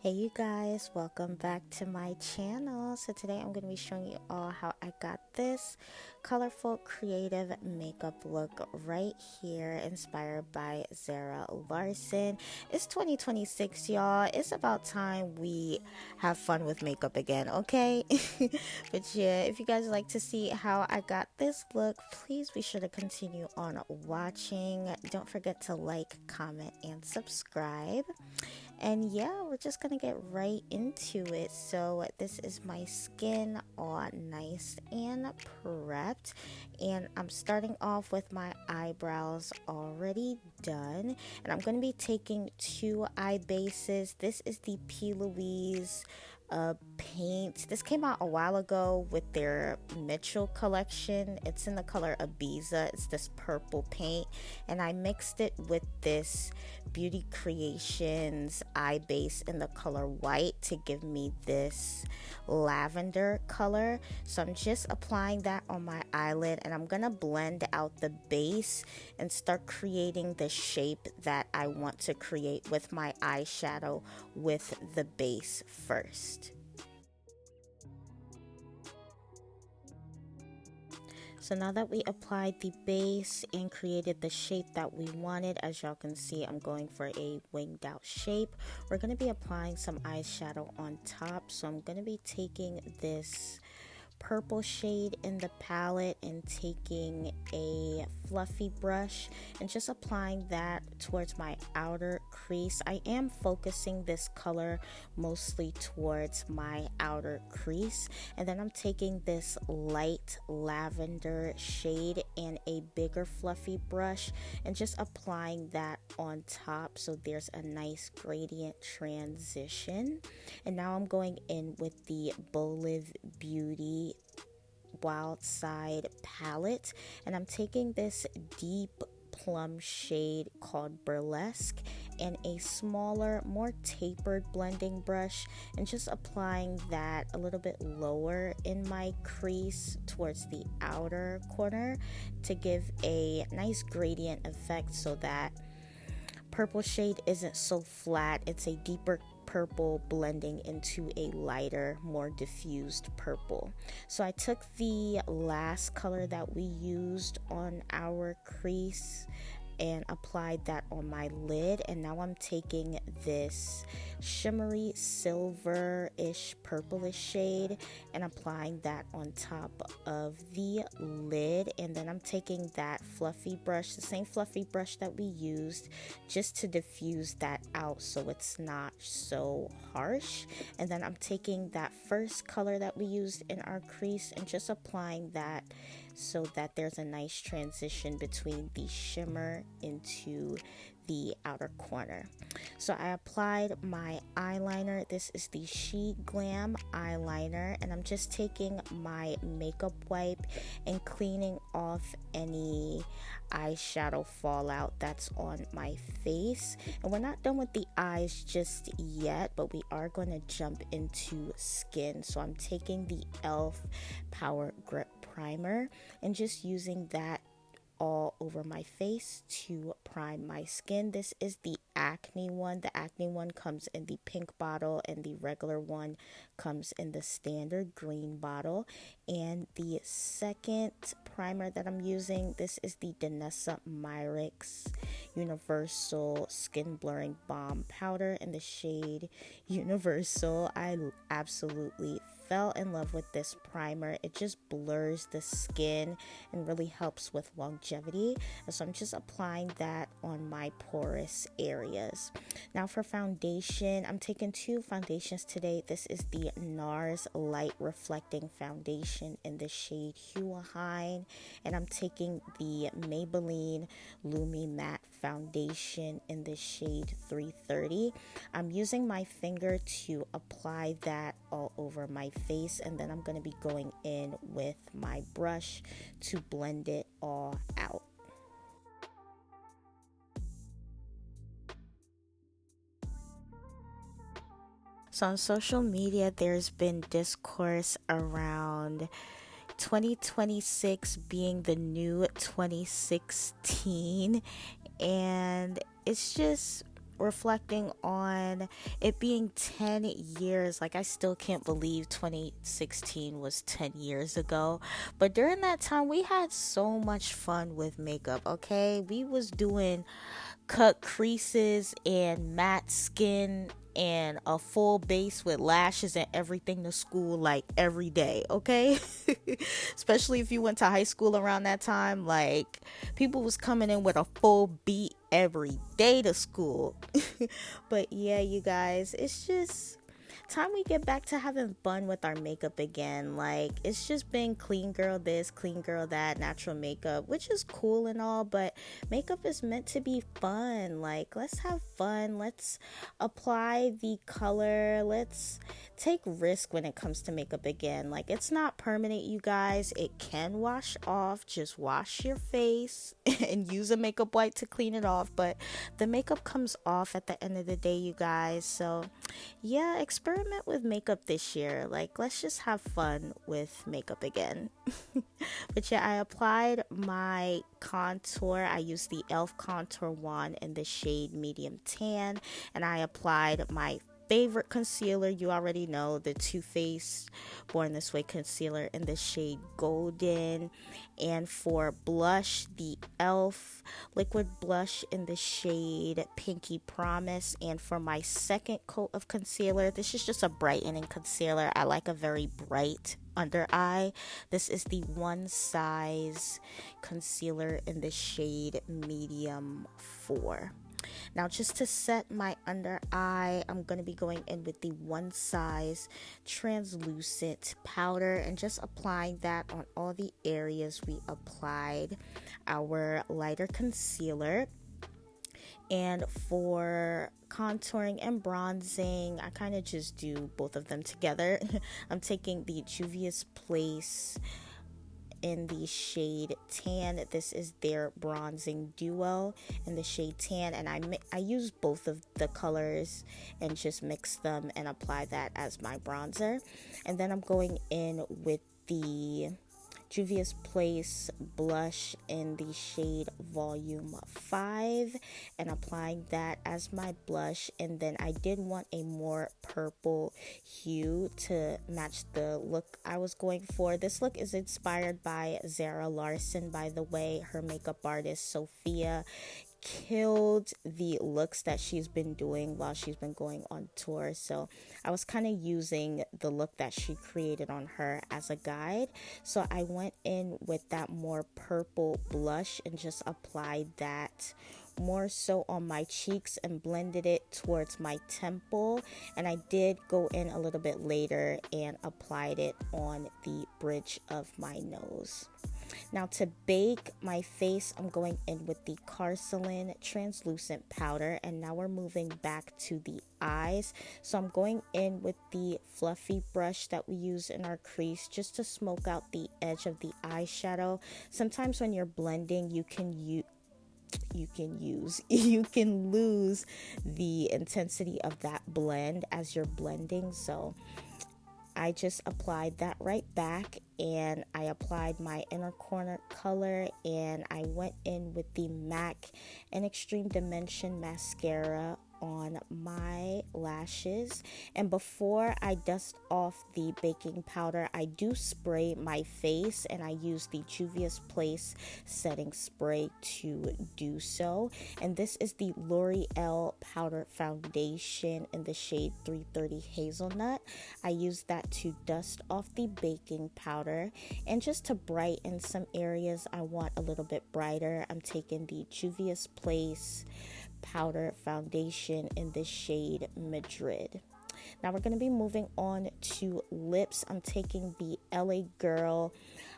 Hey you guys, welcome back to my channel. So today I'm going to be showing you all how I got this colorful creative makeup look right here, inspired by ZARA LARSSON. It's 2026, y'all. It's about time we have fun with makeup again, okay? But yeah, if you guys like to see how I got this look, please be sure to continue on watching. Don't forget to like, comment, and subscribe. And yeah, we're just gonna get right into it. So this is my skin all nice and prepped, and I'm starting off with my eyebrows already done, and I'm gonna be taking two eye bases. This is the P. Louise paint. This came out a while ago with their Mitchell collection. It's in the color Ibiza. It's this purple paint, and I mixed it with this Beauty Creations eye base in the color white to give me this lavender color. So I'm just applying that on my eyelid, and I'm gonna blend out the base and start creating the shape that I want to create with my eyeshadow with the base first. So now that we applied the base and created the shape that we wanted, as y'all can see, I'm going for a winged out shape. We're going to be applying some eyeshadow on top. So I'm going to be taking this purple shade in the palette and taking a fluffy brush and just applying that towards my outer crease. I am focusing this color mostly towards my outer crease, and then I'm taking this light lavender shade and a bigger fluffy brush and just applying that on top so there's a nice gradient transition. And now I'm going in with the Boliv Beauty Wild Side palette, and I'm taking this deep plum shade called Burlesque and a smaller, more tapered blending brush and just applying that a little bit lower in my crease towards the outer corner to give a nice gradient effect so that purple shade isn't so flat. It's a deeper purple blending into a lighter, more diffused purple. So I took the last color that we used on our crease and applied that on my lid, and now I'm taking this shimmery silver-ish purplish shade and applying that on top of the lid. And then I'm taking that fluffy brush, the same fluffy brush that we used, just to diffuse that out so it's not so harsh. And then I'm taking that first color that we used in our crease and just applying that so that there's a nice transition between the shimmer into the outer corner. So I applied my eyeliner. This is the She Glam eyeliner, and I'm just taking my makeup wipe and cleaning off any eyeshadow fallout that's on my face. And we're not done with the eyes just yet, but we are going to jump into skin. So I'm taking the e.l.f. Power Grip primer and just using that all over my face to prime my skin. This is the acne one. The acne one comes in the pink bottle and the regular one comes in the standard green bottle. And the second primer that I'm using, this is the Danessa Myricks Universal Skin Blurring Balm Powder in the shade Universal. I absolutely fell in love with this primer. It just blurs the skin and really helps with longevity. So I'm just applying that on my porous areas. Now for foundation, I'm taking two foundations today. This is the NARS Light Reflecting Foundation in the shade Huahine, and I'm taking the Maybelline Lumi Matte Foundation in the shade 330. I'm using my finger to apply that all over my face, and then I'm going to be going in with my brush to blend it all out. So on social media, there's been discourse around 2026 being the new 2016, and it's just reflecting on it being 10 years. Like, I still can't believe 2016 was 10 years ago. But during that time, we had so much fun with makeup, okay? We was doing cut creases and matte skin and a full base with lashes and everything to school, like, every day, okay? Especially if you went to high school around that time, like, people was coming in with a full beat every day to school. But yeah, you guys, it's just time we get back to having fun with our makeup again. Like, it's just been clean girl this, clean girl that, natural makeup, which is cool and all, but makeup is meant to be fun. Like, let's have fun, let's apply the color, let's take risk when it comes to makeup again. Like, it's not permanent, you guys. It can wash off. Just wash your face and use a makeup wipe to clean it off, but the makeup comes off at the end of the day, you guys. So yeah, experiment with makeup this year. Like, let's just have fun with makeup again. But yeah, I applied my contour. I used the e.l.f. contour wand in the shade medium tan, and I applied my favorite concealer. You already know, the Too Faced Born This Way concealer in the shade golden. And for blush, the e.l.f. liquid blush in the shade Pinky Promise. And for my second coat of concealer, this is just a brightening concealer. I like a very bright under eye. This is the One Size concealer in the shade medium 4. Now, just to set my under eye, I'm going to be going in with the One Size translucent powder and just applying that on all the areas we applied our lighter concealer. And for contouring and bronzing, I kind of just do both of them together. I'm taking the Juvia's Place in the shade tan. This is their bronzing duo in the shade tan, and I use both of the colors and just mix them and apply that as my bronzer. And then I'm going in with the Juvia's Place blush in the shade Volume 5 and applying that as my blush. And then I did want a more purple hue to match the look I was going for. This look is inspired by ZARA LARSSON, by the way. Her makeup artist Sophia killed the looks that she's been doing while she's been going on tour, so I was kind of using the look that she created on her as a guide. So I went in with that more purple blush and just applied that more so on my cheeks and blended it towards my temple, and I did go in a little bit later and applied it on the bridge of my nose. Now, to bake my face, I'm going in with the Carcelin translucent powder, and now we're moving back to the eyes. So I'm going in with the fluffy brush that we use in our crease just to smoke out the edge of the eyeshadow. Sometimes when you're blending, you can lose the intensity of that blend as you're blending. So I just applied that right back, and I applied my inner corner color, and I went in with the MAC and Extreme Dimension mascara on my lashes. And before I dust off the baking powder, I do spray my face, and I use the Juvia's Place setting spray to do so. And this is the L'Oreal powder foundation in the shade 330 Hazelnut. I use that to dust off the baking powder, and just to brighten some areas I want a little bit brighter, I'm taking the Juvia's Place powder foundation in the shade Madrid. Now we're going to be moving on to lips. I'm taking the LA Girl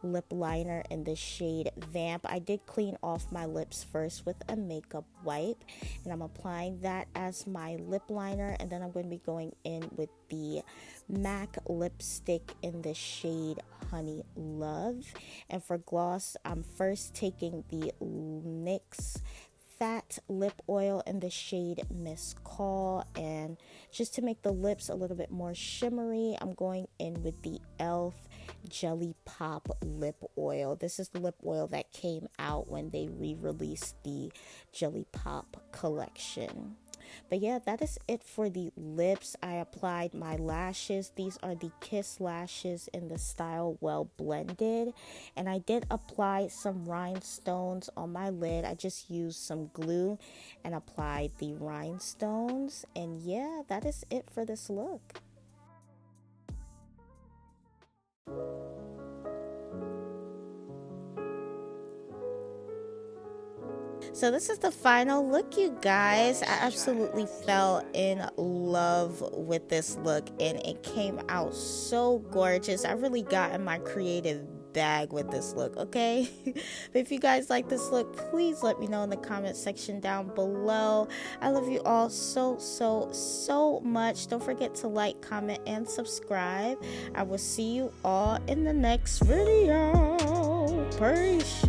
lip liner in the shade Vamp. I did clean off my lips first with a makeup wipe, and I'm applying that as my lip liner, and then I'm going to be going in with the MAC lipstick in the shade Honey Love. And for gloss, I'm first taking the NYX Fat Lip Oil in the shade Miss Call, and just to make the lips a little bit more shimmery, I'm going in with the e.l.f. Jelly Pop Lip Oil. This is the lip oil that came out when they re-released the Jelly Pop collection. But yeah, that is it for the lips. I applied my lashes. These are the Kiss lashes in the style Well Blended. And I did apply some rhinestones on my lid. I just used some glue and applied the rhinestones. And yeah, that is it for this look. So this is the final look, you guys. I absolutely fell in love with this look and it came out so gorgeous. I really got in my creative bag with this look, okay? But if you guys like this look, please let me know in the comment section down below. I love you all so much. Don't forget to like, comment, and subscribe. I will see you all in the next video. Peace.